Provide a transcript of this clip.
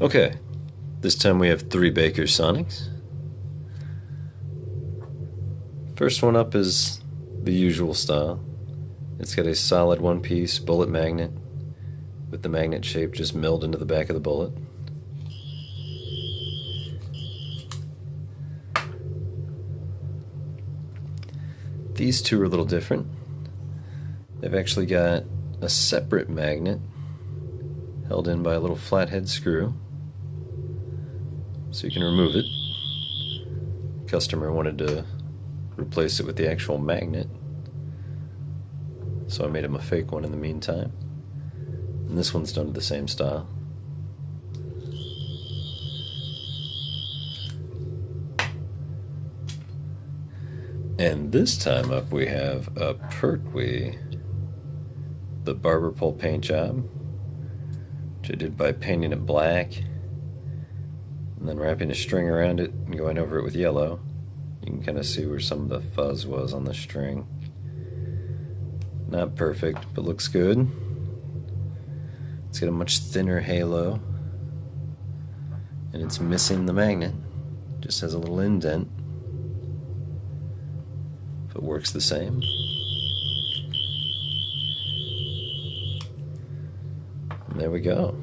Okay, this time we have 3 Baker Sonics. First one up is the usual style. It's got a solid one-piece bullet magnet with the magnet shape just milled into the back of the bullet. These two are a little different. They've actually got a separate magnet held in by a little flathead screw, so you can remove it. The customer wanted to replace it with the actual magnet, so I made him a fake one in the meantime. And this one's done to the same style. And this time up we have a Pertwee, the Barber Pole paint job, which I did by painting it black and then wrapping a string around it and going over it with yellow. You can kind of see where some of the fuzz was on the string. Not perfect, but looks good. It's got a much thinner halo, and it's missing the magnet. Just has a little indent, but works the same. And there we go.